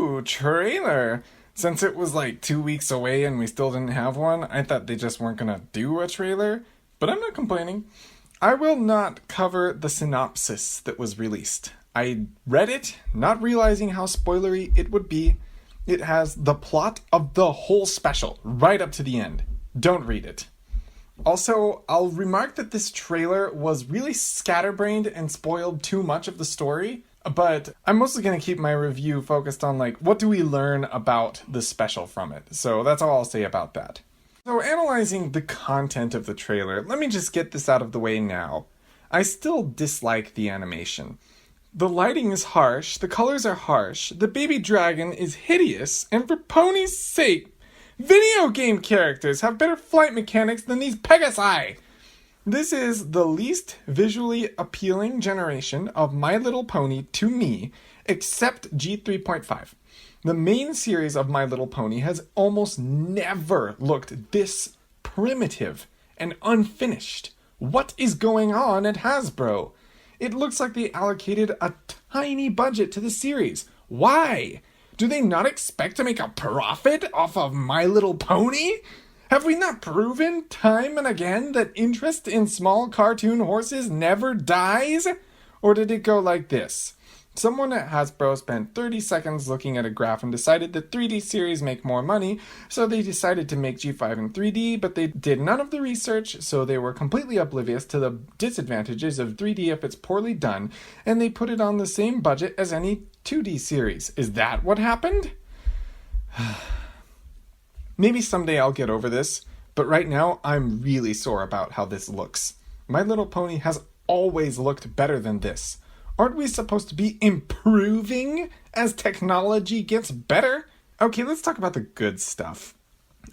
Ooh, trailer. Since it was like 2 weeks away and we still didn't have one, I thought they just weren't gonna do a trailer, but I'm not complaining. I will not cover the synopsis that was released. I read it, not realizing how spoilery it would be. It has the plot of the whole special, right up to the end. Don't read it. Also, I'll remark that this trailer was really scatterbrained and spoiled too much of the story, but I'm mostly going to keep my review focused on, what do we learn about the special from it? So that's all I'll say about that. So analyzing the content of the trailer, let me just get this out of the way now. I still dislike the animation. The lighting is harsh, the colors are harsh, the baby dragon is hideous, and for pony's sake, video game characters have better flight mechanics than these Pegasi! This is the least visually appealing generation of My Little Pony to me, except G3.5. The main series of My Little Pony has almost never looked this primitive and unfinished. What is going on at Hasbro? It looks like they allocated a tiny budget to the series. Why? Do they not expect to make a profit off of My Little Pony? Have we not proven time and again that interest in small cartoon horses never dies? Or did it go like this? Someone at Hasbro spent 30 seconds looking at a graph and decided that 3D series make more money, so they decided to make G5 in 3D, but they did none of the research, so they were completely oblivious to the disadvantages of 3D if it's poorly done, and they put it on the same budget as any 2D series. Is that what happened? Maybe someday I'll get over this, but right now I'm really sore about how this looks. My Little Pony has always looked better than this. Aren't we supposed to be improving as technology gets better? Okay, let's talk about the good stuff.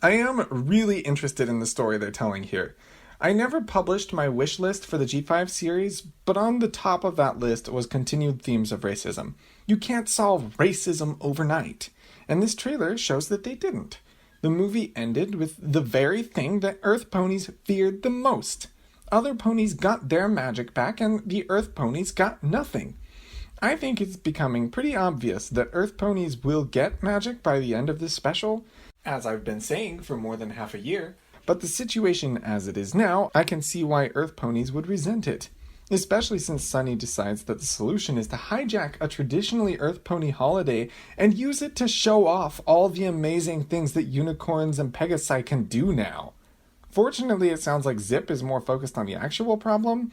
I am really interested in the story they're telling here. I never published my wish list for the G5 series, but on the top of that list was continued themes of racism. You can't solve racism overnight, and this trailer shows that they didn't. The movie ended with the very thing that Earth ponies feared the most. Other ponies got their magic back, and the Earth ponies got nothing. I think it's becoming pretty obvious that Earth ponies will get magic by the end of this special, as I've been saying for more than half a year. But the situation as it is now, I can see why Earth ponies would resent it. Especially since Sunny decides that the solution is to hijack a traditionally Earth pony holiday and use it to show off all the amazing things that unicorns and Pegasi can do now. Fortunately, it sounds like Zip is more focused on the actual problem.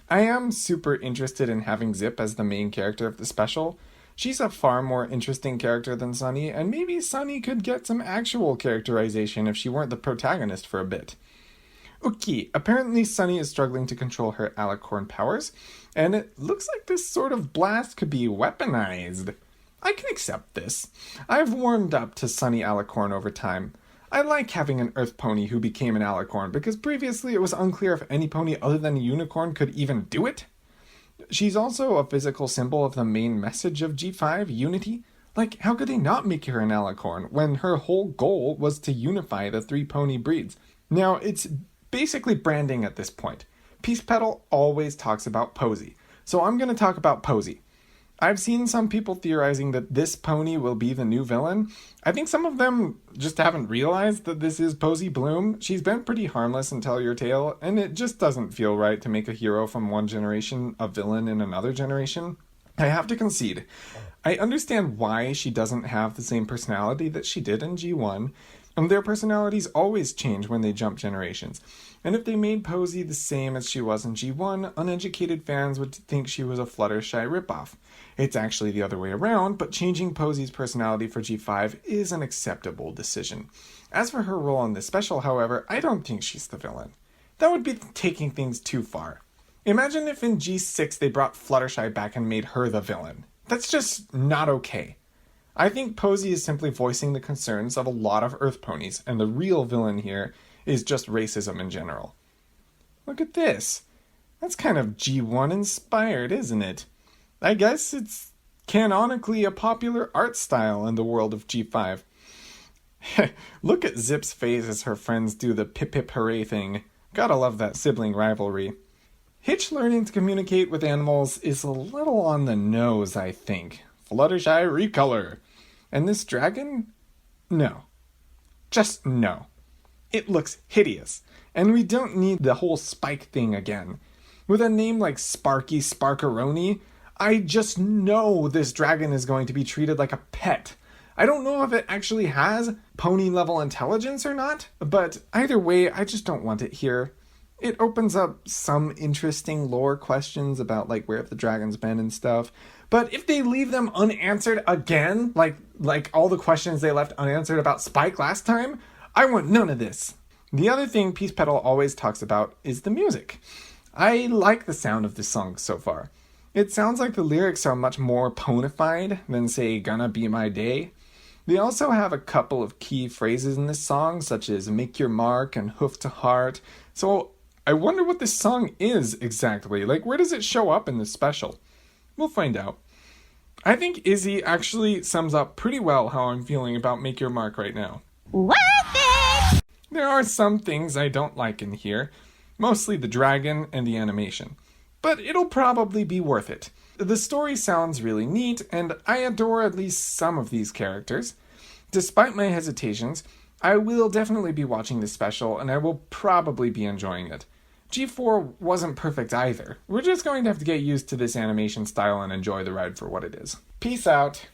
I am super interested in having Zip as the main character of the special. She's a far more interesting character than Sunny, and maybe Sunny could get some actual characterization if she weren't the protagonist for a bit. Okay, apparently Sunny is struggling to control her alicorn powers, and it looks like this sort of blast could be weaponized. I can accept this. I've warmed up to Sunny alicorn over time. I like having an Earth pony who became an alicorn because previously it was unclear if any pony other than a unicorn could even do it. She's also a physical symbol of the main message of G5, unity. How could they not make her an alicorn when her whole goal was to unify the three pony breeds? Now, it's basically branding at this point. Peace Petal always talks about Posy, so I'm going to talk about Posy. I've seen some people theorizing that this pony will be the new villain. I think some of them just haven't realized that this is Posy Bloom. She's been pretty harmless in Tell Your Tale, and it just doesn't feel right to make a hero from one generation a villain in another generation. I have to concede. I understand why she doesn't have the same personality that she did in G1, and their personalities always change when they jump generations. And if they made Posy the same as she was in G1, uneducated fans would think she was a Fluttershy ripoff. It's actually the other way around, but changing Posy's personality for G5 is an acceptable decision. As for her role in this special, however, I don't think she's the villain. That would be taking things too far. Imagine if in G6 they brought Fluttershy back and made her the villain. That's just not okay. I think Posy is simply voicing the concerns of a lot of Earth ponies, and the real villain here is just racism in general. Look at this. That's kind of G1 inspired, isn't it? I guess it's canonically a popular art style in the world of G5. Look at Zip's face as her friends do the pip pip hooray thing. Gotta love that sibling rivalry. Hitch learning to communicate with animals is a little on the nose, I think. Fluttershy recolor. And this dragon? No. Just no. It looks hideous. And we don't need the whole spike thing again. With a name like Sparky Sparkeroni, I just know this dragon is going to be treated like a pet. I don't know if it actually has pony level intelligence or not, but either way, I just don't want it here. It opens up some interesting lore questions about like where have the dragons been and stuff. But if they leave them unanswered again, like all the questions they left unanswered about Spike last time, I want none of this. The other thing Peace Petal always talks about is the music. I like the sound of this song so far. It sounds like the lyrics are much more ponified than, say, Gonna Be My Day. They also have a couple of key phrases in this song, such as Make Your Mark and Hoof to Heart. So I wonder what this song is exactly. Like, where does it show up in this special? We'll find out. I think Izzy actually sums up pretty well how I'm feeling about Make Your Mark right now. Worth it! There are some things I don't like in here, mostly the dragon and the animation. But it'll probably be worth it. The story sounds really neat, and I adore at least some of these characters. Despite my hesitations, I will definitely be watching this special, and I will probably be enjoying it. G4 wasn't perfect either. We're just going to have to get used to this animation style and enjoy the ride for what it is. Peace out.